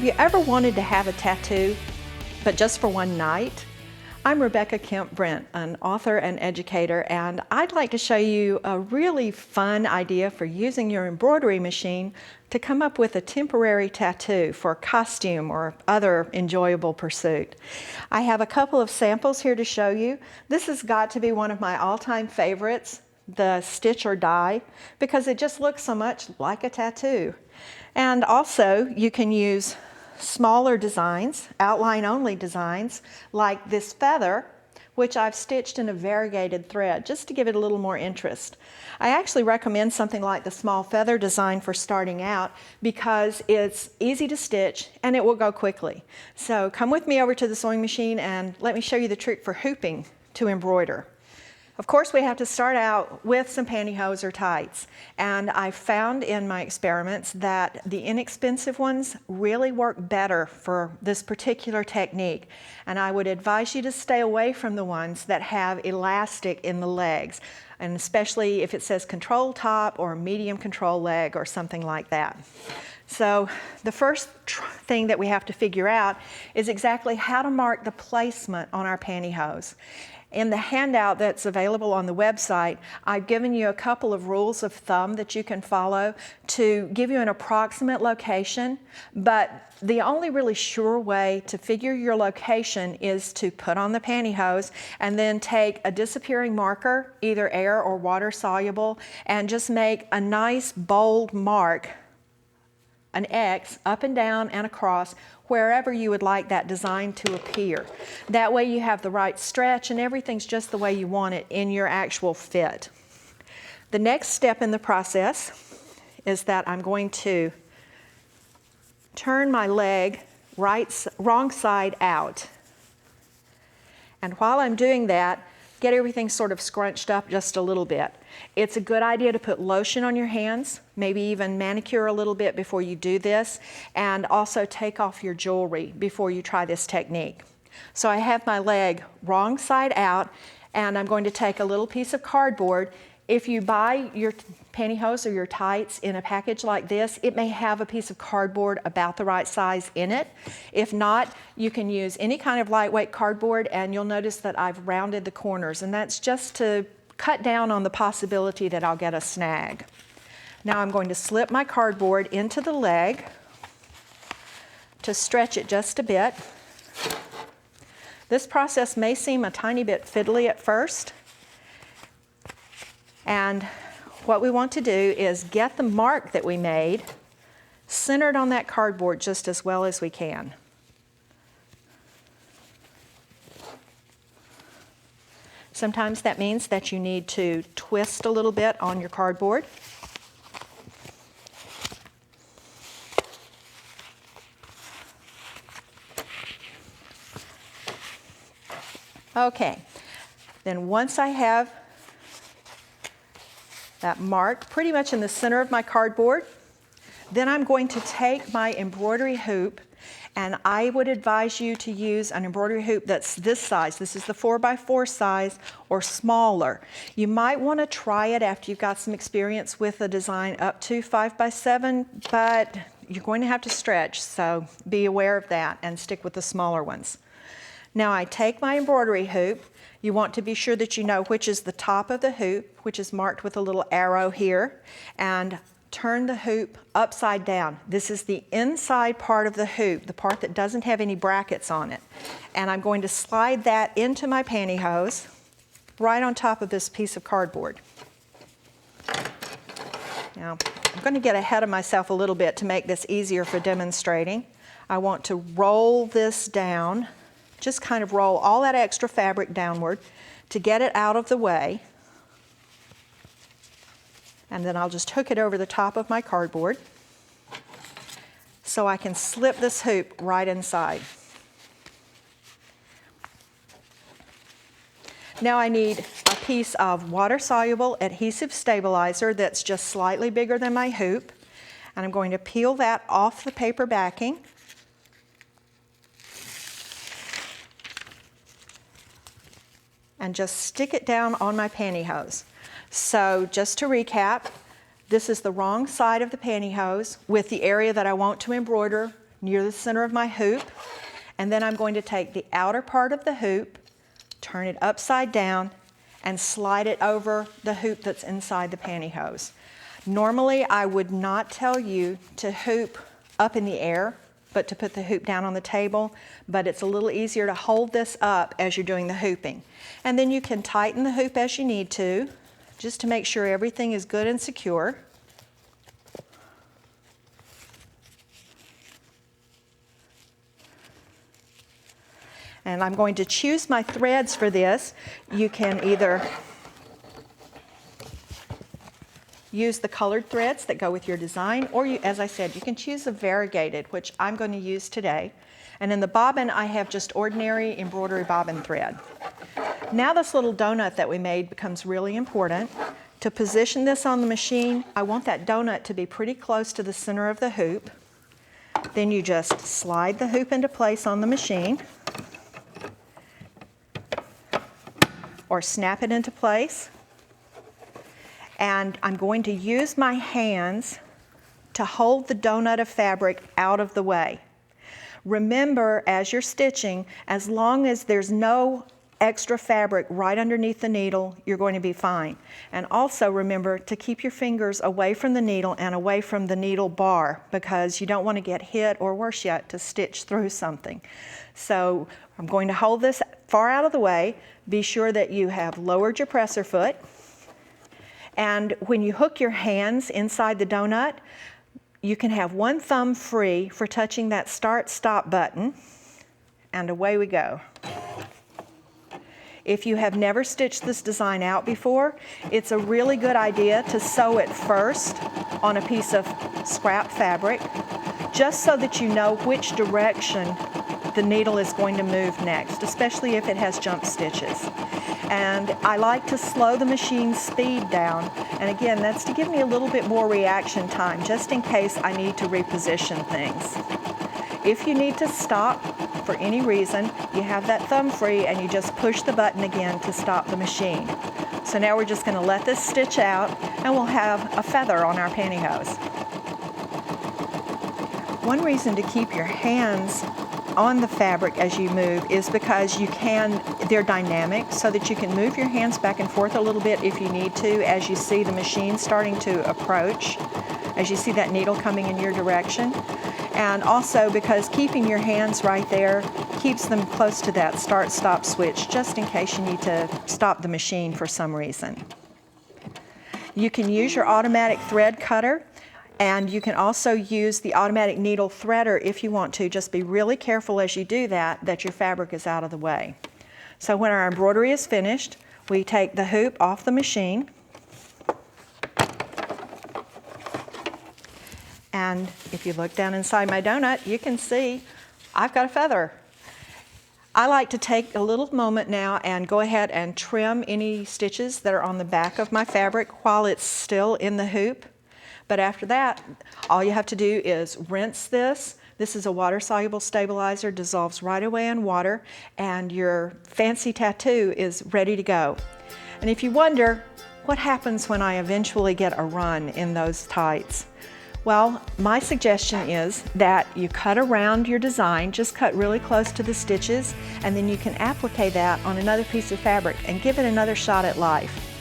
Have you ever wanted to have a tattoo, but just for one night? I'm Rebecca Kemp Brent, an author and educator, and I'd like to show you a really fun idea for using your embroidery machine to come up with a temporary tattoo for a costume or other enjoyable pursuit. I have a couple of samples here to show you. This has got to be one of my all-time favorites, the stitch or die, because it just looks so much like a tattoo. And also you can use smaller designs, outline-only designs, like this feather, which I've stitched in a variegated thread just to give it a little more interest. I actually recommend something like the small feather design for starting out because it's easy to stitch and it will go quickly. So come with me over to the sewing machine and let me show you the trick for hooping to embroider. Of course, we have to start out with some pantyhose or tights, and I found in my experiments that the inexpensive ones really work better for this particular technique, and I would advise you to stay away from the ones that have elastic in the legs, and especially if it says control top or medium control leg or something like that. So the first thing that we have to figure out is exactly how to mark the placement on our pantyhose. In the handout that's available on the website, I've given you a couple of rules of thumb that you can follow to give you an approximate location, but the only really sure way to figure your location is to put on the pantyhose and then take a disappearing marker, either air or water soluble, and just make a nice bold mark, an X up and down and across, wherever you would like that design to appear. That way you have the right stretch and everything's just the way you want it in your actual fit. The next step in the process is that I'm going to turn my leg wrong side out. And while I'm doing that, get everything sort of scrunched up just a little bit. It's a good idea to put lotion on your hands, maybe even manicure a little bit before you do this, and also take off your jewelry before you try this technique. So I have my leg wrong side out, and I'm going to take a little piece of cardboard. If you buy your pantyhose or your tights in a package like this, it may have a piece of cardboard about the right size in it. If not, you can use any kind of lightweight cardboard, and you'll notice that I've rounded the corners, and that's just to cut down on the possibility that I'll get a snag. Now I'm going to slip my cardboard into the leg to stretch it just a bit. This process may seem a tiny bit fiddly at first, and what we want to do is get the mark that we made centered on that cardboard just as well as we can. Sometimes that means that you need to twist a little bit on your cardboard. Okay, then once I have that mark pretty much in the center of my cardboard, then I'm going to take my embroidery hoop, and I would advise you to use an embroidery hoop that's this size. This is the 4x4 size or smaller. You might want to try it after you've got some experience with a design up to 5x7, but you're going to have to stretch, so be aware of that and stick with the smaller ones. Now I take my embroidery hoop. You want to be sure that you know which is the top of the hoop, which is marked with a little arrow here, and turn the hoop upside down. This is the inside part of the hoop, the part that doesn't have any brackets on it. And I'm going to slide that into my pantyhose right on top of this piece of cardboard. Now, I'm going to get ahead of myself a little bit to make this easier for demonstrating. I want to roll this down, just kind of roll all that extra fabric downward to get it out of the way. And then I'll just hook it over the top of my cardboard so I can slip this hoop right inside. Now I need a piece of water-soluble adhesive stabilizer that's just slightly bigger than my hoop, and I'm going to peel that off the paper backing. And just stick it down on my pantyhose. So just to recap, this is the wrong side of the pantyhose with the area that I want to embroider near the center of my hoop, and then I'm going to take the outer part of the hoop, turn it upside down, and slide it over the hoop that's inside the pantyhose. Normally, I would not tell you to hoop up in the air, but to put the hoop down on the table, but it's a little easier to hold this up as you're doing the hooping. And then you can tighten the hoop as you need to, just to make sure everything is good and secure. And I'm going to choose my threads for this. You can either use the colored threads that go with your design, or as I said, you can choose a variegated, which I'm going to use today. And in the bobbin, I have just ordinary embroidery bobbin thread. Now this little donut that we made becomes really important. To position this on the machine, I want that donut to be pretty close to the center of the hoop. Then you just slide the hoop into place on the machine, or snap it into place. And I'm going to use my hands to hold the donut of fabric out of the way. Remember, as you're stitching, as long as there's no extra fabric right underneath the needle, you're going to be fine. And also remember to keep your fingers away from the needle and away from the needle bar, because you don't want to get hit, or worse yet, to stitch through something. So I'm going to hold this far out of the way. Be sure that you have lowered your presser foot. And when you hook your hands inside the donut, you can have one thumb free for touching that start-stop button, and away we go. If you have never stitched this design out before, it's a really good idea to sew it first on a piece of scrap fabric, just so that you know which direction the needle is going to move next, especially if it has jump stitches. And I like to slow the machine's speed down. And again, that's to give me a little bit more reaction time, just in case I need to reposition things. If you need to stop for any reason, you have that thumb free and you just push the button again to stop the machine. So now we're just going to let this stitch out, and we'll have a feather on our pantyhose. One reason to keep your hands on the fabric as you move is because they're dynamic, so that you can move your hands back and forth a little bit if you need to, as you see the machine starting to approach, as you see that needle coming in your direction. And also because keeping your hands right there keeps them close to that start-stop switch, just in case you need to stop the machine for some reason. You can use your automatic thread cutter, and you can also use the automatic needle threader if you want to. Just be really careful as you do that your fabric is out of the way. So when our embroidery is finished, we take the hoop off the machine, and if you look down inside my donut, you can see I've got a feather. I like to take a little moment now and go ahead and trim any stitches that are on the back of my fabric while it's still in the hoop. But after that, all you have to do is rinse this. This is a water-soluble stabilizer, dissolves right away in water, and your fancy tattoo is ready to go. And if you wonder, what happens when I eventually get a run in those tights? Well, my suggestion is that you cut around your design, just cut really close to the stitches, and then you can applique that on another piece of fabric and give it another shot at life.